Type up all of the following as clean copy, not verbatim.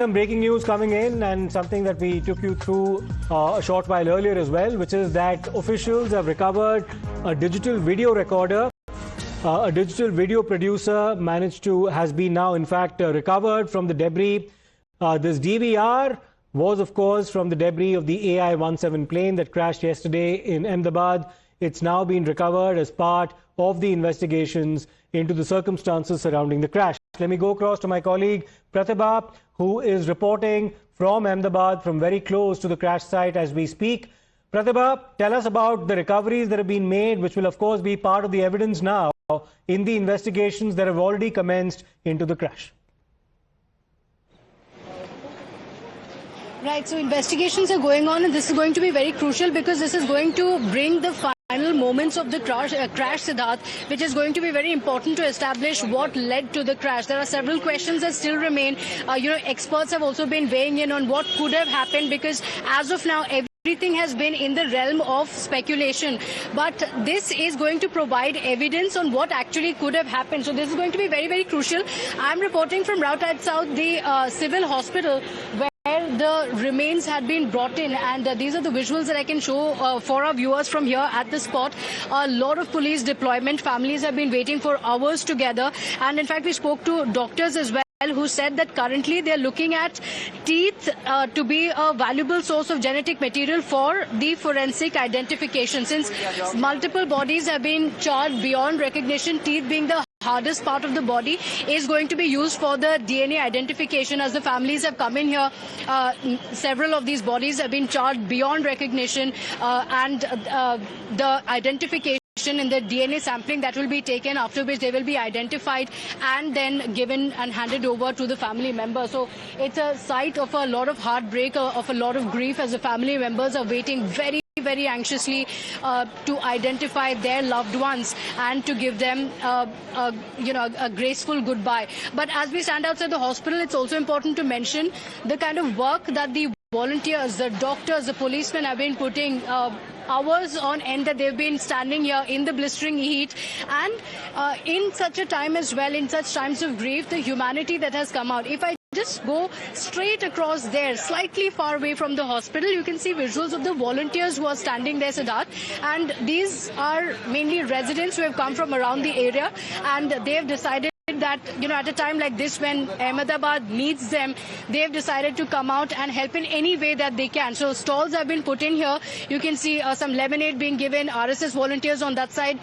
Some breaking news coming in, and something that we took you through a short while earlier as well, which is that officials have recovered a digital video recorder. A digital video producer has been now in fact recovered from the debris. This DVR was of course from the debris of the AI-17 plane that crashed yesterday in Ahmedabad. It's now been recovered as part of the investigations into the circumstances surrounding the crash. Let me go across to my colleague Pratibha, who is reporting from Ahmedabad, from very close to the crash site as we speak. Pratibha, tell us about the recoveries that have been made, which will of course be part of the evidence now in the investigations that have already commenced into the crash. Right, so investigations are going on, and this is going to be very crucial because this is going to bring the final moments of the crash, Siddharth, which is going to be very important to establish what led to the crash. There are several questions that still remain. Experts have also been weighing in on what could have happened, because as of now, everything has been in the realm of speculation, but this is going to provide evidence on what actually could have happened. So this is going to be very, very crucial. I'm reporting from Rowtide South, the civil hospital, where the remains had been brought in, and these are the visuals that I can show for our viewers from here at the spot. A lot of police deployment. Families have been waiting for hours together, and in fact we spoke to doctors as well, who said that currently they're looking at teeth to be a valuable source of genetic material for the forensic identification. Since multiple bodies have been charred beyond recognition, teeth being the hardest part of the body is going to be used for the DNA identification. As the families have come in here, several of these bodies have been charred beyond recognition, and the identification in the DNA sampling that will be taken, after which they will be identified and then given and handed over to the family member. So it's a sight of a lot of heartbreak, of a lot of grief, as the family members are waiting very anxiously to identify their loved ones and to give them a graceful goodbye. But as we stand outside the hospital, it's also important to mention the kind of work that the volunteers, the doctors, the policemen have been putting hours on end, that they've been standing here in the blistering heat, and in such a time as well, in such times of grief, the humanity that has come out. If I just go straight across there, slightly far away from the hospital, you can see visuals of the volunteers who are standing there, Siddharth. And these are mainly residents who have come from around the area, and they have decided that, at a time like this, when Ahmedabad needs them, they have decided to come out and help in any way that they can. So stalls have been put in here. You can see some lemonade being given, RSS volunteers on that side,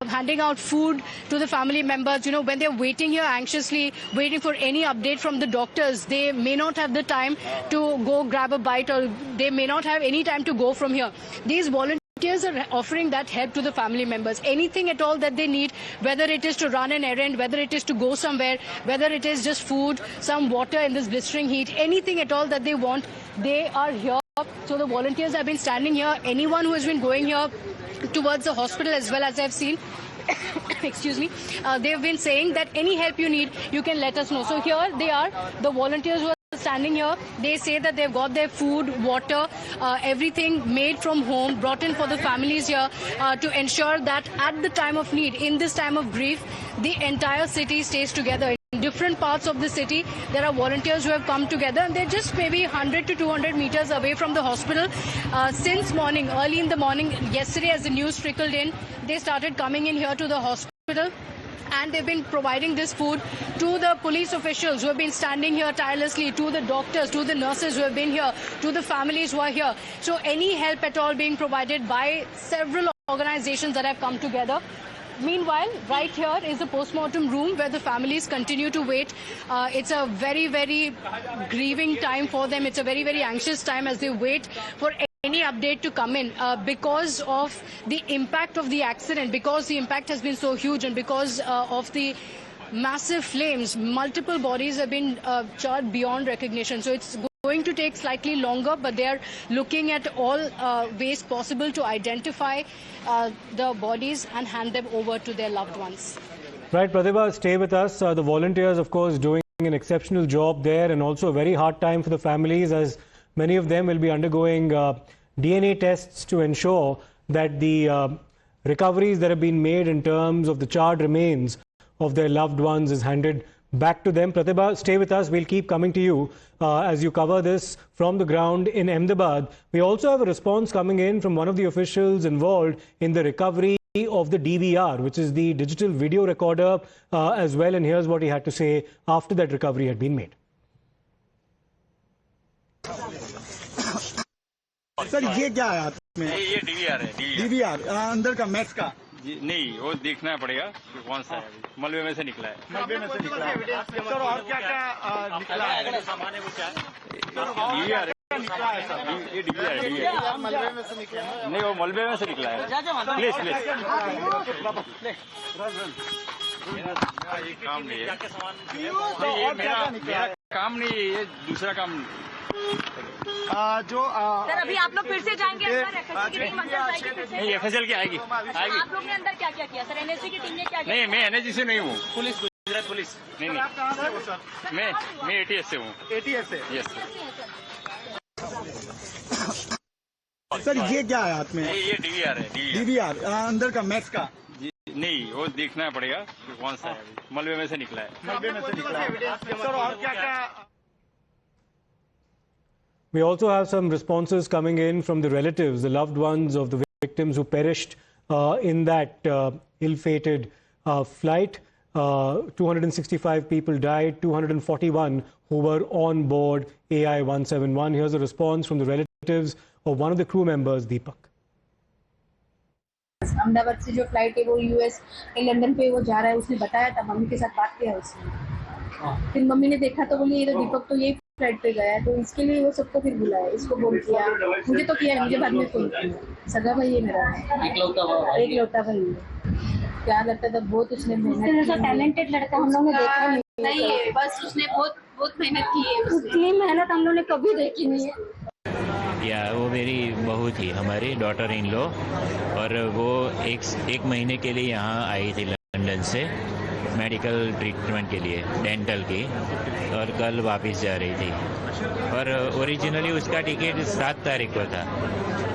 handing out food to the family members. When they're waiting here anxiously, waiting for any update from the doctors, they may not have the time to go grab a bite, or they may not have any time to go from here. These volunteers are offering that help to the family members. Anything at all that they need, whether it is to run an errand, whether it is to go somewhere, whether it is just food, some water in this blistering heat, anything at all that they want, they are here. So the volunteers have been standing here. Anyone who has been going here towards the hospital as well, as I've seen, excuse me, they've been saying that any help you need, you can let us know. So here they are, the volunteers who are standing here. They say that they've got their food, water, everything made from home, brought in for the families here, to ensure that at the time of need, in this time of grief, the entire city stays together. In different parts of the city, there are volunteers who have come together, and they're just maybe 100 to 200 meters away from the hospital. Since morning, early in the morning, yesterday as the news trickled in, they started coming in here to the hospital, and they've been providing this food to the police officials who have been standing here tirelessly, to the doctors, to the nurses who have been here, to the families who are here. So any help at all being provided by several organizations that have come together. Meanwhile, right here is the post-mortem room where the families continue to wait. It's a very grieving time for them. It's a very anxious time as they wait for any update to come in, because of the impact of the accident, because the impact has been so huge, and because of the massive flames. Multiple bodies have been charred beyond recognition. So it's going to take slightly longer, but they are looking at all ways possible to identify the bodies and hand them over to their loved ones. Right, Pratibha, stay with us. The volunteers, of course, doing an exceptional job there, and also a very hard time for the families, as many of them will be undergoing DNA tests to ensure that the recoveries that have been made in terms of the charred remains of their loved ones is handed back to them. Pratibha, stay with us. We'll keep coming to you as you cover this from the ground in Ahmedabad. We also have a response coming in from one of the officials involved in the recovery of the DVR, which is the digital video recorder as well. And here's what he had to say after that recovery had been made. Sir ये क्या है हाथ में? ये DVR है। DVR अंदर का max का नहीं, वो देखना पड़ेगा कि कौन सा है। मलबे में से निकला है। मलबे में से निकला है। सर और क्या क्या निकला है? सामान है वो क्या है? डीवीआर निकला है सर। ये डीवीआर है। मलबे में से निकला है। नहीं, वो मलबे में से निकला है। Please please. ये काम नहीं है। ये मेरा काम नहीं है, ये दूसरा काम। जो सर अभी आप लोग फिर से जाएंगे अंदर एफएसएल की टीम अंदर जाएगी फिर से? नहीं, एफएसएल की आएगी। आप लोग ने अंदर क्या क्या किया सर? एनएसजी की टीम ने क्या किया? नहीं, मैं एनएसजी से नहीं हूँ। Police, Gujarat police. नहीं नहीं, आप कहाँ से हो सर? मैं एटीएस से हूँ। एटीएस से। यस सर ये क्या है हाथ में? ये डीवीआर है। डीवीआर अंदर का मैक्स का नहीं, वो देखना पड़ेगा कि कौन सा है। मलबे में से निकला है। मलबे में से निकला है। सर और क्या क्या We also have some responses coming in from the relatives, the loved ones of the victims who perished in that ill-fated flight. 265 people died, 241 who were on board AI-171. Here's a response from the relatives of one of the crew members, Deepak. Ahmedabad से जो flight है वो US London पे वो जा रहा है, उसने बताया था, मम्मी के साथ बात किया उसने। फिर मम्मी ने देखा तो बोली ये तो दीपक तो यही फ्लाइट पे गया है, तो इसके लिए वो सबको फिर बुलाया, इसको फोन किया, मुझे तो किया, मुझे बाद में फोन किया। सगा भाई है मेरा, एक लौटा भाई है। क्या लगता था बहुत उसने मेहनत की, टैलेंटेड लड़का हम लोग ने देखा नहीं है, बस उसने बहुत मेहनत की है, उतनी मेहनत हम लोग ने कभी देखी नहीं है। या वो मेरी बहू थी, हमारी डॉटर इन लॉ, और वो एक महीने के लिए यहाँ आई थी लंदन से मेडिकल ट्रीटमेंट के लिए, डेंटल की, और कल वापस जा रही थी। और ओरिजिनली उसका टिकट 7 तारीख को था,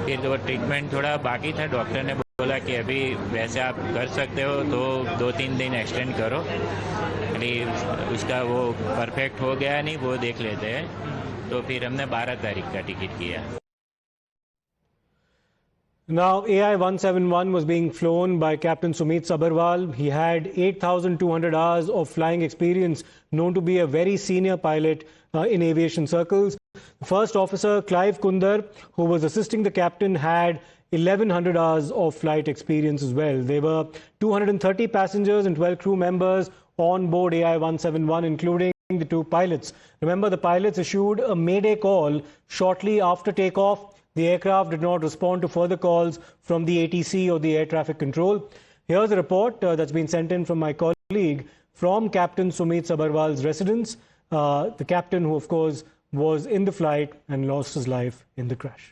फिर वो ट्रीटमेंट थोड़ा बाकी था, डॉक्टर ने बोला कि अभी वैसे आप कर सकते हो तो 2-3 दिन एक्सटेंड करो, उसका वो परफेक्ट हो गया नहीं, वो देख लेते हैं, तो फिर हमने 12 तारीख का टिकट किया। Now, AI-171 was being flown by Captain Sumit Sabharwal. He had 8,200 hours of flying experience, known to be a very senior pilot in aviation circles. First officer, Clive Kundar, who was assisting the captain, had 1,100 hours of flight experience as well. There were 230 passengers and 12 crew members on board AI-171, including the 2 pilots. Remember, the pilots issued a mayday call shortly after takeoff. The aircraft did not respond to further calls from the ATC or the air traffic control. Here's a report that's been sent in from my colleague from Captain Sumit Sabharwal's residence. The captain, who of course was in the flight and lost his life in the crash.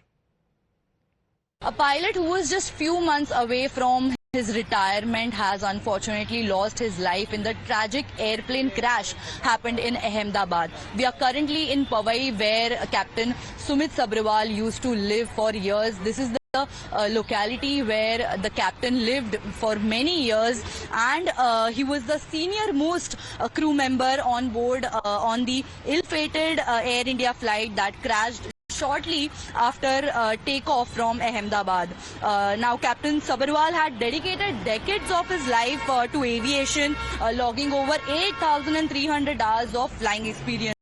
A pilot who was just few months away from his retirement has unfortunately lost his life in the tragic airplane crash happened in Ahmedabad. We are currently in Powai, where Captain Sumit Sabharwal used to live for years. This is the locality where the captain lived for many years, and he was the senior most crew member on board on the ill-fated Air India flight that crashed shortly after takeoff from Ahmedabad. Now, Captain Sabharwal had dedicated decades of his life to aviation, logging over 8,300 hours of flying experience.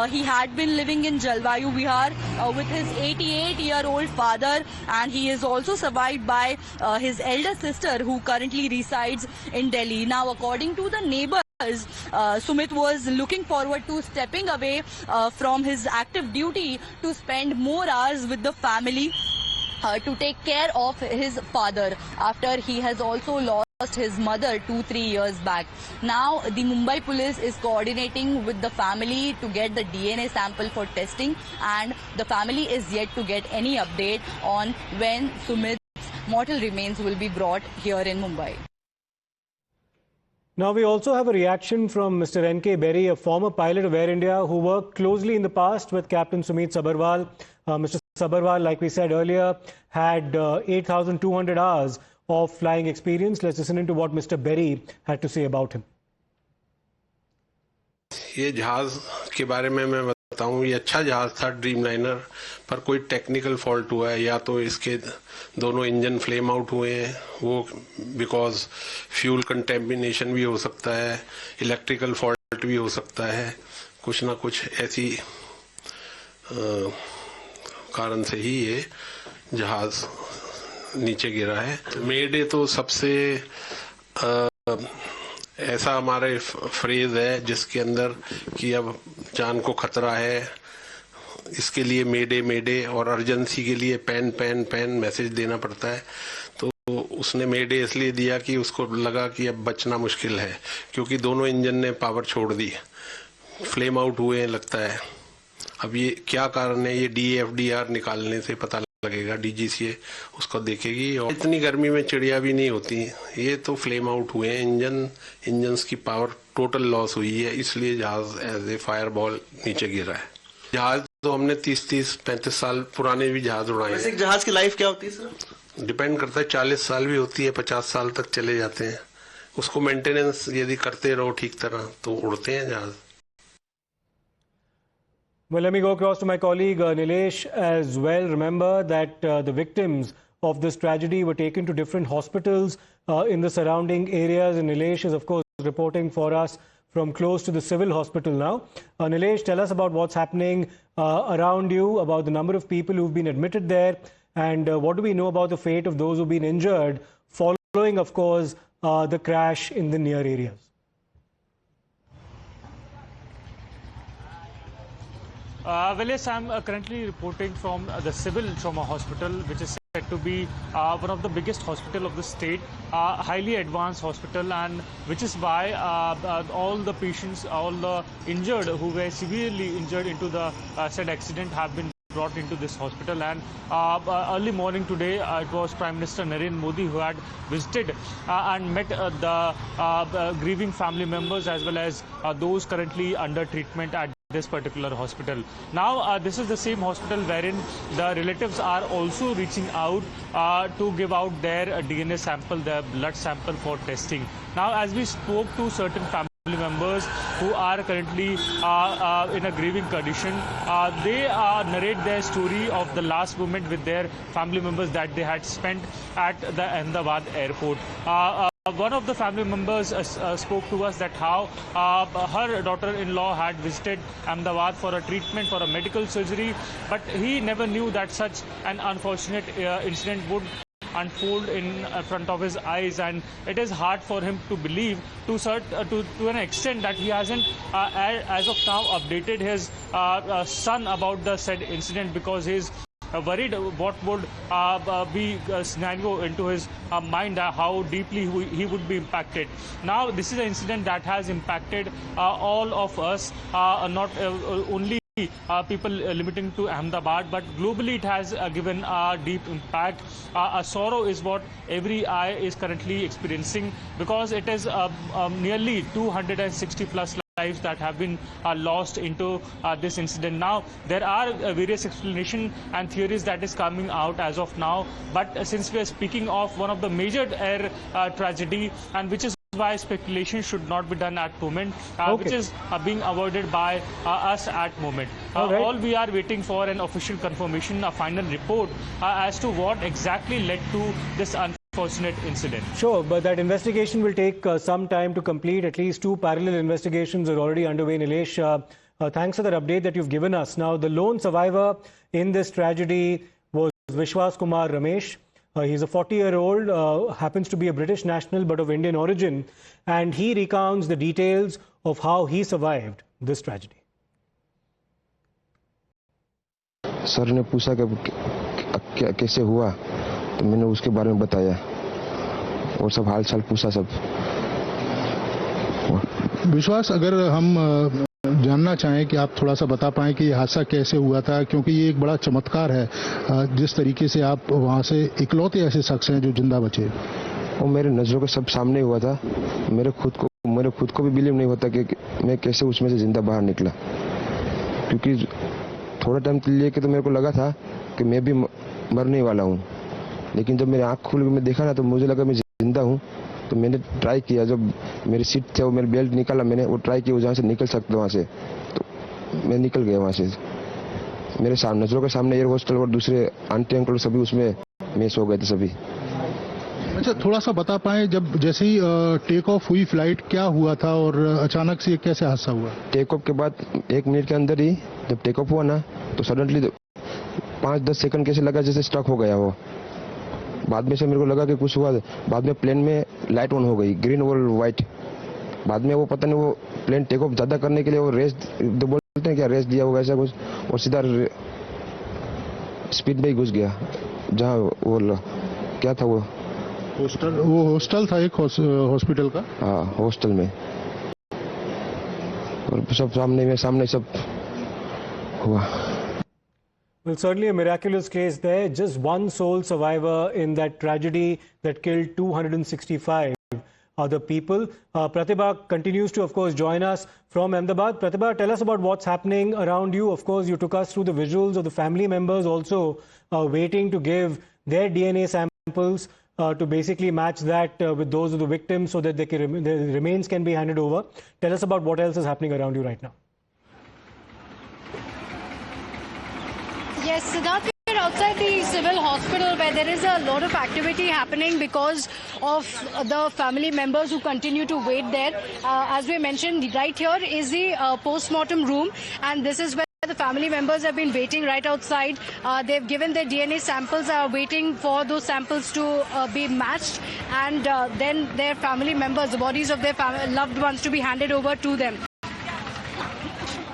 He had been living in Jalvayu, Bihar with his 88-year-old father, and he is also survived by his elder sister, who currently resides in Delhi. Now, according to the neighbors, Sumit was looking forward to stepping away from his active duty to spend more hours with the family to take care of his father, after he has also lost his mother 2-3 years back. Now, the Mumbai police is coordinating with the family to get the DNA sample for testing, and the family is yet to get any update on when Sumit's mortal remains will be brought here in Mumbai. Now, we also have a reaction from Mr. N.K. Berry, a former pilot of Air India who worked closely in the past with Captain Sumit Sabharwal. Mr. Sabharwal, like we said earlier, had 8,200 hours of flying experience. Let's listen into what Mr. Berry had to say about him. ये जहाज़ के बारे में मैं बताऊं, ये अच्छा जहाज़ था ड्रीमलाइनर, पर कोई टेक्निकल फॉल्ट हुआ है, या तो इसके दोनों इंजन फ्लेम आउट हुए हैं, वो बिकॉज फ्यूल कंटेमिनेशन भी हो सकता है, इलेक्ट्रिकल फॉल्ट भी हो सकता है, कुछ ना कुछ ऐसी कारण से ही ये जहाज़ नीचे गिरा है। मेडे तो सबसे ऐसा हमारे फ्रेज है जिसके अंदर कि अब जान को खतरा है, इसके लिए मेडे मेडे, और अर्जेंसी के लिए पैन पैन पैन मैसेज देना पड़ता है। तो उसने मेडे इसलिए दिया कि उसको लगा कि अब बचना मुश्किल है, क्योंकि दोनों इंजन ने पावर छोड़ दी, फ्लेम आउट हुए हैं लगता है। अब ये क्या कारण है, ये DFDR निकालने से पता लगेगा, DGCA उसको देखेगी। और इतनी गर्मी में चिड़िया भी नहीं होती, ये तो फ्लेम आउट हुए हैं, इंजन्स की पावर टोटल लॉस हुई है, इसलिए जहाज एज ए फायर बॉल नीचे गिरा है। जहाज तो हमने 30-35 साल पुराने भी जहाज उड़ाए हैं। जहाज की लाइफ क्या होती है सर? डिपेंड करता है, 40 साल भी होती है, 50 साल तक चले जाते हैं। उसको मेंटेनेंस यदि करते रहो ठीक तरह तो उड़ते हैं जहाज। Well, let me go across to my colleague Nilesh as well. Remember that the victims of this tragedy were taken to different hospitals in the surrounding areas. And Nilesh is, of course, reporting for us from close to the civil hospital now. Nilesh, tell us about what's happening around you, about the number of people who've been admitted there, and what do we know about the fate of those who've been injured following, of course, the crash in the near areas? Well, yes, I'm currently reporting from the Civil Trauma Hospital, which is said to be one of the biggest hospital of the state, highly advanced hospital, and which is why all the patients, all the injured who were severely injured into the said accident have been brought into this hospital. And early morning today, it was Prime Minister Narendra Modi who had visited and met the grieving family members as well as those currently under treatment at this particular hospital. Now, this is the same hospital wherein the relatives are also reaching out to give out their DNA sample, their blood sample for testing. Now, as we spoke to certain family members who are currently in a grieving condition, they narrate their story of the last moment with their family members that they had spent at the Ahmedabad airport. One of the family members spoke to us that how her daughter-in-law had visited Ahmedabad for a treatment, for a medical surgery, but he never knew that such an unfortunate incident would unfold in front of his eyes, and it is hard for him to believe to an extent that he hasn't as of now updated his son about the said incident, because he's worried what would be a scenario into his mind, how deeply he would be impacted. Now, this is an incident that has impacted all of us, not only people limiting to Ahmedabad, but globally it has given a deep impact. A sorrow is what every eye is currently experiencing, because it is nearly 260 plus lives that have been lost into this incident. Now, there are various explanations and theories that is coming out as of now, but since we are speaking of one of the major air tragedy, and which is why speculation should not be done at moment, which is being avoided by us at moment. All we are waiting for an official confirmation, a final report as to what exactly led to this unfortunate incident. Sure, but that investigation will take some time to complete. At least 2 parallel investigations are already underway. Nilesh, thanks for that update that you've given us. Now, the lone survivor in this tragedy was Vishwas Kumar Ramesh. He's a 40-year-old, happens to be a British national but of Indian origin, and he recounts the details of how he survived this tragedy. Sir ने पूछा कि कैसे हुआ, तो मैंने उसके बारे में बताया और सब हाल चाल पूछा सब। विश्वास, अगर हम जानना चाहें कि आप थोड़ा सा बता पाएं कि ये हादसा कैसे हुआ था, क्योंकि ये एक बड़ा चमत्कार है जिस तरीके से आप वहां से इकलौते ऐसे शख्स हैं जो जिंदा बचे। वो मेरे नजरों के सब सामने हुआ था। मेरे खुद को भी बिलीव नहीं होता कि मैं कैसे उसमें से जिंदा बाहर निकला, क्योंकि थोड़ा टाइम लेके तो मेरे को लगा था कि मैं भी मरने वाला हूँ, लेकिन जब मेरी आँख खुल के मैं देखा ना तो मुझे लगा मैं जिंदा हूँ। तो मैंने ट्राई किया, जब मेरी सीट थे वो मेरी बेल्ट निकाला, मैंने वो ट्राई किया जहाँ से निकल सकते वहाँ से, तो मैं निकल गया वहाँ से। मेरे सामने नजरों के सामने एयर होस्टल और दूसरे आंटी अंकल सभी उसमें मिस हो गए थे सभी। अच्छा, थोड़ा सा बता पाएं, जब जैसे ही टेक ऑफ हुई फ्लाइट, क्या हुआ था और अचानक से कैसे हादसा हुआ? टेक ऑफ के बाद 1 मिनट के अंदर ही जब टेक ऑफ हुआ ना, तो सडनली 5-10 सेकंड कैसे लगा जैसे स्टक हो गया वो। बाद में से मेरे को लगा कि कुछ हुआ, बाद में प्लेन में लाइट ऑन हो गई, ग्रीन और व्हाइट। बाद में वो पता नहीं वो प्लेन टेक ऑफ ज्यादा करने के लिए वो रेस बोलते हैं क्या, रेस दिया होगा ऐसा कुछ, और सीधा स्पीड में ही घुस गया जहाँ वो क्या था, वो हॉस्टल था एक हॉस्पिटल का। हाँ, हॉस्टल में, और सब सामने सब हुआ। Well, certainly a miraculous case there. Just one sole survivor in that tragedy that killed 265 other people. Pratibha continues to, of course, join us from Ahmedabad. Pratibha, tell us about what's happening around you. Of course, you took us through the visuals of the family members also waiting to give their DNA samples to basically match that with those of the victims so that their remains can be handed over. Tell us about what else is happening around you right now. Yes, Siddharth, we're outside the civil hospital where there is a lot of activity happening because of the family members who continue to wait there. As we mentioned, right here is the post-mortem room, and this is where the family members have been waiting right outside. They've given their DNA samples, are waiting for those samples to be matched, and then their family members, the bodies of their loved ones, to be handed over to them.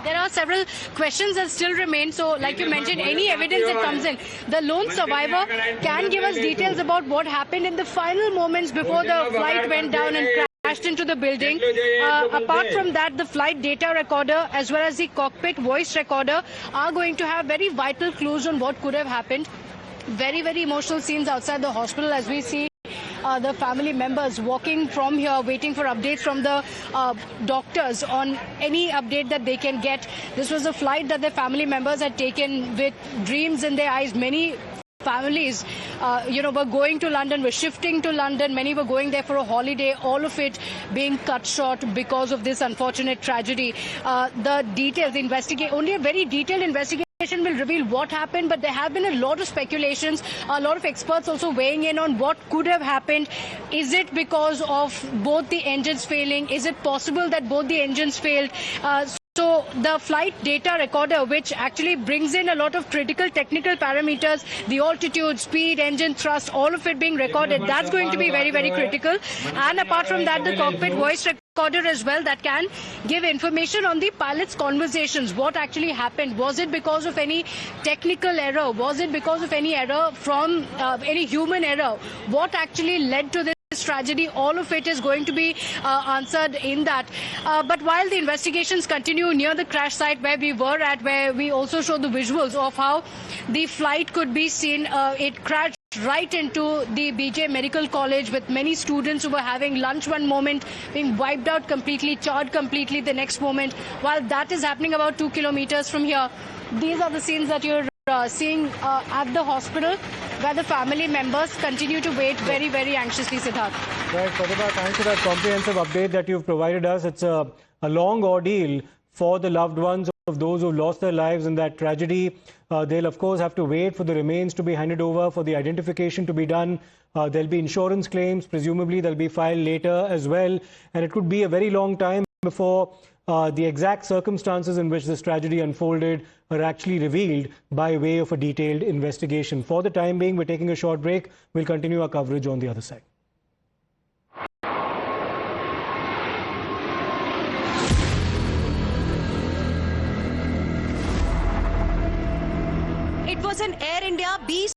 There are several questions that still remain. So, like you mentioned, any evidence that comes in, the lone survivor can give us details about what happened in the final moments before the flight went down and crashed into the building. Apart from that, the flight data recorder as well as the cockpit voice recorder are going to have very vital clues on what could have happened. Very, very emotional scenes outside the hospital as we see the family members walking from here, waiting for updates from the doctors on any update that they can get. This was a flight that the family members had taken with dreams in their eyes. Many families, were going to London, were shifting to London. Many were going there for a holiday. All of it being cut short because of this unfortunate tragedy. The details, only a very detailed investigation will reveal what happened, but there have been a lot of speculations, a lot of experts also weighing in on what could have happened. Is it because of both the engines failing? Is it possible that both the engines failed? So the flight data recorder, which actually brings in a lot of critical technical parameters, the altitude, speed, engine thrust, all of it being recorded, that's going to be very, very critical. And apart from that, the cockpit voice recorder as well, that can give information on the pilot's conversations. What actually happened? Was it because of any technical error? Was it because of any error from any human error? What actually led to this tragedy? All of it is going to be answered in that. But while the investigations continue near the crash site where we were at, where we also showed the visuals of how the flight could be seen, it crashed right into the BJ Medical College with many students who were having lunch one moment, being wiped out completely, charred completely the next moment. While that is happening about 2 kilometers from here, these are the scenes that you're seeing at the hospital, where the family members continue to wait very, very anxiously, Siddharth. Right, Pratibha, thanks for that comprehensive update that you've provided us. It's a long ordeal for the loved ones of those who lost their lives in that tragedy. They'll, of course, have to wait for the remains to be handed over, for the identification to be done. There'll be insurance claims, presumably they'll be filed later as well. And it could be a very long time before the exact circumstances in which this tragedy unfolded are actually revealed by way of a detailed investigation. For the time being, we're taking a short break. We'll continue our coverage on the other side. It was an Air India B